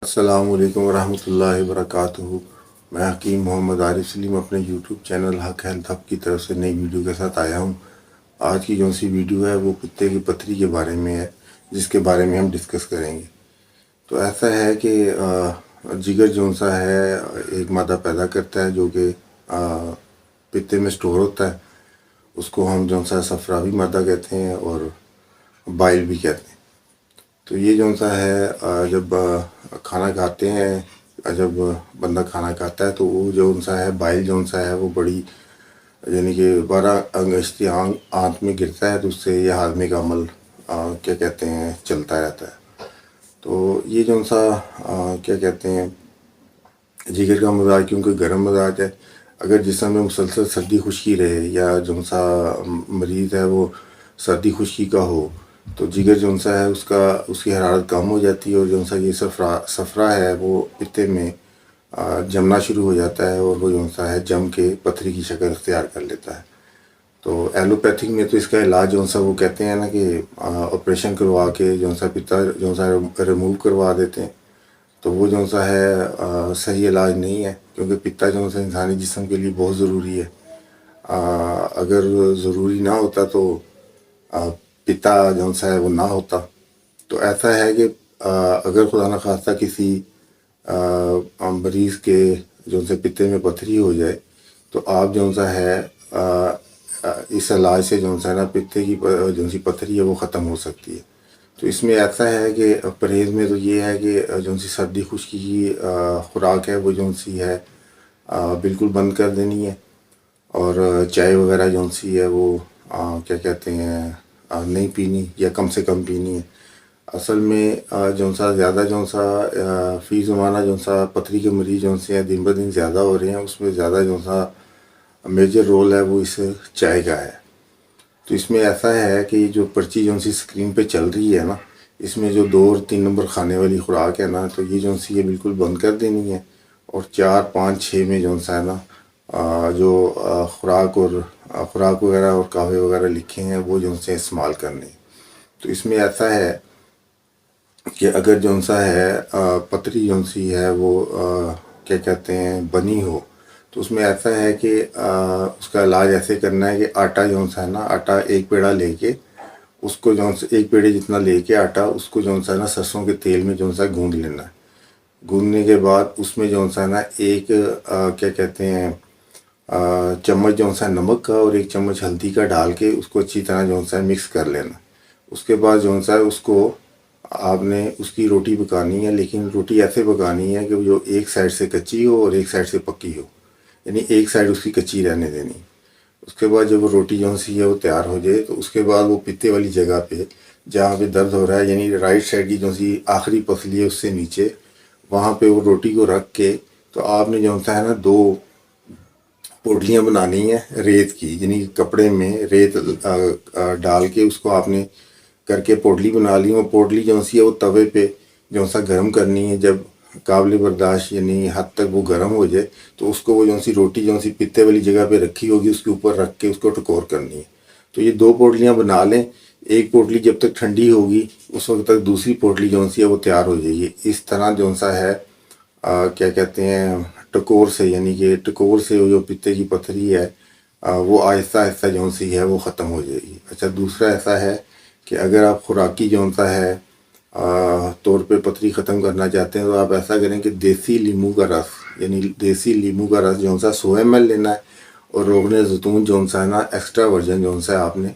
السلام علیکم ورحمۃ اللہ وبرکاتہ۔ میں حکیم محمد عارف سلیم اپنے یوٹیوب چینل حق ہیلتھ ہب کی طرف سے نئی ویڈیو کے ساتھ آیا ہوں۔ آج کی جو سی ویڈیو ہے وہ کتے کی پتھری کے بارے میں ہے، جس کے بارے میں ہم ڈسکس کریں گے۔ تو ایسا ہے کہ جگر جو سا ہے ایک مادہ پیدا کرتا ہے جو کہ پتے میں سٹور ہوتا ہے، اس کو ہم جو سا صفراوی مادہ کہتے ہیں اور بائل بھی کہتے ہیں۔ تو یہ جو سا ہے جب کھانا کھاتے ہیں، جب بندہ کھانا کھاتا ہے تو وہ جو سا ہے بائل جو سا ہے وہ بڑی یعنی کہ 12 انگشتی آنت میں گرتا ہے، تو اس سے یہ ہاضمے کا عمل کیا کہتے ہیں چلتا رہتا ہے۔ تو یہ جو سا کیا کہتے ہیں جگر کا مزاج کیونکہ گرم مزاج ہے، اگر جسم میں مسلسل سردی خشکی رہے یا جو سا مریض ہے وہ سردی خشکی کا ہو تو جگر جو سا ہے اس کی حرارت کم ہو جاتی ہے، اور جو سا یہ صفرا ہے وہ پتے میں جمنا شروع ہو جاتا ہے، اور وہ جو سا ہے جم کے پتھری کی شکل اختیار کر لیتا ہے۔ تو ایلوپیتھک میں تو اس کا علاج جو سا وہ کہتے ہیں نا کہ آپریشن کروا کے جو سا پتا جو سا ریموو کروا دیتے ہیں، تو وہ جو سا ہے صحیح علاج نہیں ہے، کیونکہ پتا جو سا انسانی جسم کے لیے بہت ضروری ہے۔ اگر ضروری نہ ہوتا تو پتا جو سا ہے وہ نہ ہوتا۔ تو ایسا ہے کہ اگر خدا نخواستہ کسی مریض کے جو سے پتے میں پتھری ہو جائے تو آپ جو سا ہے اس علاج سے جو سا نا پتے کی جو سی پتھری ہے وہ ختم ہو سکتی ہے۔ تو اس میں ایسا ہے کہ پرہیز میں تو یہ ہے کہ جو سی سردی خشکی کی خوراک ہے وہ جو سی ہے بالکل بند کر دینی ہے، اور چائے وغیرہ جو سی ہے وہ کیا کہتے ہیں نہیں پینی یا کم سے کم پینی ہے۔ اصل میں جو سا زیادہ جو سا فی زمانہ جو سا پتھری کے مریض جو سے دن بہ دن زیادہ ہو رہے ہیں، اس میں زیادہ جو سا میجر رول ہے وہ اس چائے کا ہے۔ تو اس میں ایسا ہے کہ جو پرچی جو سی اسکرین پہ چل رہی ہے نا، اس میں جو 2 اور 3 نمبر کھانے والی خوراک ہے نا، تو یہ جو سی یہ بالکل بند کر دینی ہے، اور 4 5 6 میں جو سا ہے نا جو خوراک وغیرہ اور قہوے وغیرہ لکھے ہیں وہ جو سے استعمال کرنے۔ تو اس میں ایسا ہے کہ اگر جو سا ہے پتھری جو سی ہے وہ کیا کہتے ہیں بنی ہو، تو اس میں ایسا ہے کہ اس کا علاج ایسے کرنا ہے کہ آٹا جو سا ہے نا، آٹا ایک پیڑا لے کے اس کو جو ایک پیڑے جتنا لے کے آٹا اس کو جو سا نا سرسوں کے تیل میں جو سا گوندھ لینا ہے۔ گوندھنے کے بعد اس میں جو سا نا ایک کیا کہتے ہیں چمچ جو سا نمک کا اور 1 چمچ ہلدی کا ڈال کے اس کو اچھی طرح جو سا مکس کر لینا۔ اس کے بعد جو سا اس کو آپ نے اس کی روٹی پکانی ہے، لیکن روٹی ایسے پکانی ہے کہ جو ایک سائڈ سے کچی ہو اور ایک سائڈ سے پکی ہو، یعنی ایک سائڈ اس کی کچی رہنے دینی۔ اس کے بعد جب وہ روٹی جو سی ہے وہ تیار ہو جائے تو اس کے بعد وہ پتے والی جگہ پہ جہاں پہ درد ہو رہا ہے، یعنی رائٹ سائڈ کی جو سی آخری پسلی ہے اس سے نیچے، وہاں پہ وہ روٹی کو رکھ کے تو آپ نے جو سا ہے نا 2 پوٹلیاں بنانی ہیں ریت کی، یعنی کپڑے میں ریت ڈال کے اس کو آپ نے کر کے پوٹلی بنا لی۔ وہ پوٹلی جو سی ہے وہ توے پہ جو سا گرم کرنی ہے، جب قابل برداشت یعنی حد تک وہ گرم ہو جائے تو اس کو وہ جو سی روٹی جو سی پتے والی جگہ پہ رکھی ہوگی اس کے اوپر رکھ کے اس کو ٹکور کرنی ہے۔ تو یہ 2 پوٹلیاں بنا لیں، ایک پوٹلی جب تک ٹھنڈی ہوگی اس وقت تک دوسری پوٹلی جو سی ہے وہ تیار ہو جائے گی۔ اس طرح جو سا ہے کیا کہتے ہیں ٹکور سے، یعنی کہ ٹکور سے جو پتے کی پتھری ہے وہ آہستہ آہستہ جو سی ہے وہ ختم ہو جائے گی۔ اچھا، دوسرا ایسا ہے کہ اگر آپ خوراکی جو سا ہے طور پہ پتھری ختم کرنا چاہتے ہیں تو آپ ایسا کریں کہ دیسی لیمو کا رس، یعنی دیسی لیمو کا رس جو سا 100 ml لینا ہے، اور روغن زیتون جو سا ہے نا ایکسٹرا ورجن جو سا آپ نے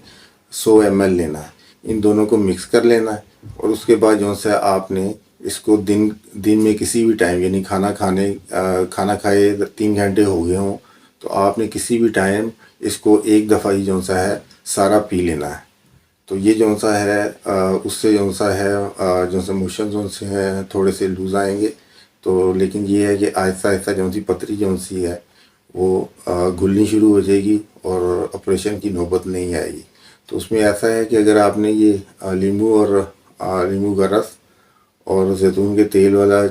100 ml لینا ہے۔ ان دونوں کو مکس کر لینا ہے، اور اس کے بعد جو سا آپ نے اس کو دن میں کسی بھی ٹائم، یعنی کھانا کھائے 3 گھنٹے ہو گئے ہوں تو آپ نے کسی بھی ٹائم اس کو ایک دفعہ ہی جو سا ہے سارا پی لینا ہے۔ تو یہ جو سا ہے اس سے جو سا ہے جو سا موشن جو سے ہے تھوڑے سے لوز آئیں گے، تو لیکن یہ ہے کہ آہستہ آہستہ جو سی پتھری جو سی ہے وہ گھلنی شروع ہو جائے گی اور آپریشن کی نوبت نہیں آئے گی۔ تو اس میں ایسا ہے کہ اگر آپ نے یہ لیمو کا رس اور زیتون کے تیل والا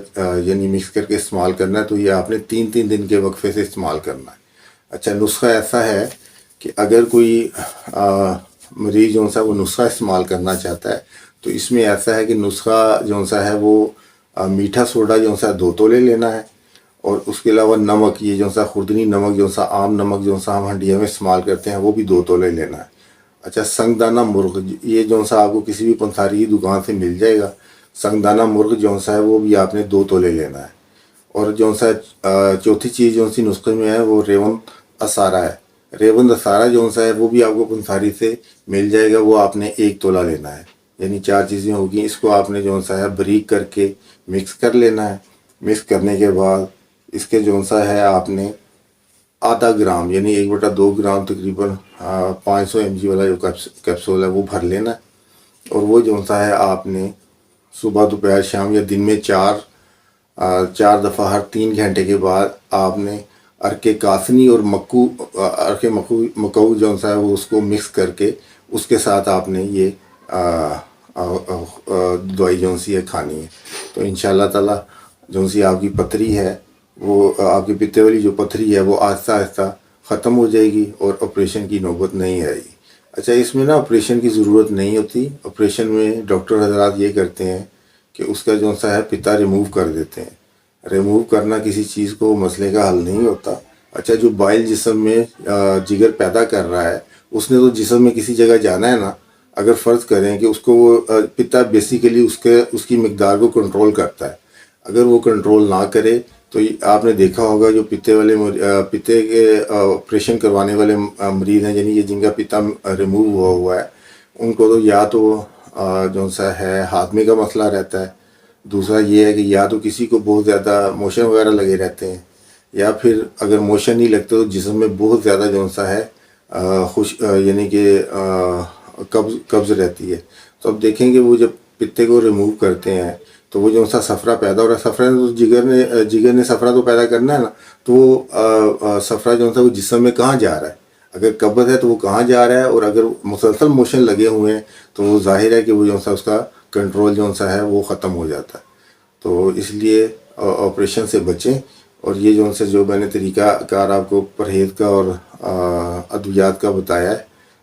یعنی مکس کر کے استعمال کرنا ہے، تو یہ آپ نے 3 دن کے وقفے سے استعمال کرنا ہے۔ اچھا، نسخہ ایسا ہے کہ اگر کوئی مریض جو سا وہ نسخہ استعمال کرنا چاہتا ہے تو اس میں ایسا ہے کہ نسخہ جو سا ہے وہ میٹھا سوڈا جو سا 2 تولے لینا ہے، اور اس کے علاوہ نمک، یہ جو سا خوردنی نمک جو سا عام نمک جو سا ہم ہنڈیا میں استعمال کرتے ہیں وہ بھی 2 تولے لینا ہے۔ اچھا، سنگ دانہ مرغ، یہ جو سا آپ کو کسی بھی پنساری کی دکان سے مل جائے گا۔ سنگ دانہ مرغ جو سا ہے وہ بھی آپ نے 2 تولے لینا ہے۔ اور جو سا چوتھی چیز جو سی نسخے میں ہے وہ ریون اسارا ہے۔ ریون اسارا جو سا ہے وہ بھی آپ کو پنساری سے مل جائے گا، وہ آپ نے 1 تولہ لینا ہے۔ یعنی 4 چیزیں ہوگی، اس کو آپ نے جو سا ہے باریک کر کے مکس کر لینا ہے۔ مکس کرنے کے بعد اس کے جو سا ہے آپ نے آدھا گرام یعنی 1/2 گرام تقریباً 500 mg والا جو کیپسول ہے وہ بھر لینا ہے، اور وہ جو سا ہے آپ نے صبح دوپہر شام یا دن میں 4 دفعہ ہر 3 گھنٹے کے بعد آپ نے ارک کاسنی اور مکو جو سا ہے وہ اس کو مکس کر کے اس کے ساتھ آپ نے یہ دوائی جو سی ہے کھانی ہے۔ تو انشاءاللہ تعالی جو سی آپ کی پتھری ہے وہ آپ کی پتے والی جو پتھری ہے وہ آہستہ آہستہ ختم ہو جائے گی اور آپریشن کی نوبت نہیں آئے گی۔ اچھا، اس میں نا آپریشن کی ضرورت نہیں ہوتی۔ آپریشن میں ڈاکٹر حضرات یہ کرتے ہیں کہ اس کا جو سا ہے پتا ریموو کر دیتے ہیں۔ ریموو کرنا کسی چیز کو مسئلے کا حل نہیں ہوتا۔ اچھا، جو بائل جسم میں جگر پیدا کر رہا ہے اس نے تو جسم میں کسی جگہ جانا ہے نا۔ اگر فرض کریں کہ اس کو وہ پتا بیسیکلی اس کی مقدار کو کنٹرول کرتا ہے، اگر وہ کنٹرول نہ کرے تو آپ نے دیکھا ہوگا جو پتے کے آپریشن کروانے والے مریض ہیں، یعنی یہ جن کا پتا ریموو ہوا ہے، ان کو تو یا تو جو سا ہے ہاضمے کا مسئلہ رہتا ہے، دوسرا یہ ہے کہ یا تو کسی کو بہت زیادہ موشن وغیرہ لگے رہتے ہیں، یا پھر اگر موشن نہیں لگتے تو جسم میں بہت زیادہ جو سا ہے یعنی کہ قبض رہتی ہے۔ تو اب دیکھیں کہ وہ جب پتے کو ریموو کرتے ہیں تو وہ جو سا صفرہ پیدا ہو رہا ہے، صفرہ تو جگر نے صفرہ تو پیدا کرنا ہے نا، تو وہ صفرہ جو سا وہ جسم میں کہاں جا رہا ہے؟ اگر قبض ہے تو وہ کہاں جا رہا ہے، اور اگر مسلسل موشن لگے ہوئے ہیں تو وہ ظاہر ہے کہ وہ جو سا اس کا کنٹرول جو سا ہے وہ ختم ہو جاتا ہے۔ تو اس لیے آپریشن سے بچیں، اور یہ جو میں نے طریقہ کار آپ کو پرہیز کا اور ادویات کا بتایا ہے،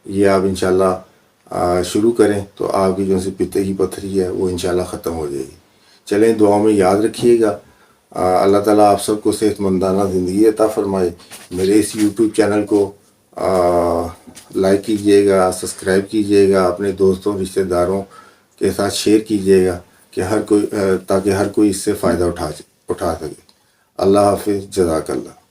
یہ آپ انشاءاللہ شروع کریں تو آپ کی جو سی پتے کی پتھری ہے وہ انشاءاللہ ختم ہو جائے گی۔ چلیں، دعاؤں میں یاد رکھیے گا۔ اللہ تعالیٰ آپ سب کو صحت مندانہ زندگی عطا فرمائے۔ میرے اس یوٹیوب چینل کو لائک کیجئے گا، سبسکرائب کیجئے گا، اپنے دوستوں رشتہ داروں کے ساتھ شیئر کیجئے گا کہ تاکہ ہر کوئی اس سے فائدہ اٹھا سکے۔ اللہ حافظ، جزاک اللہ۔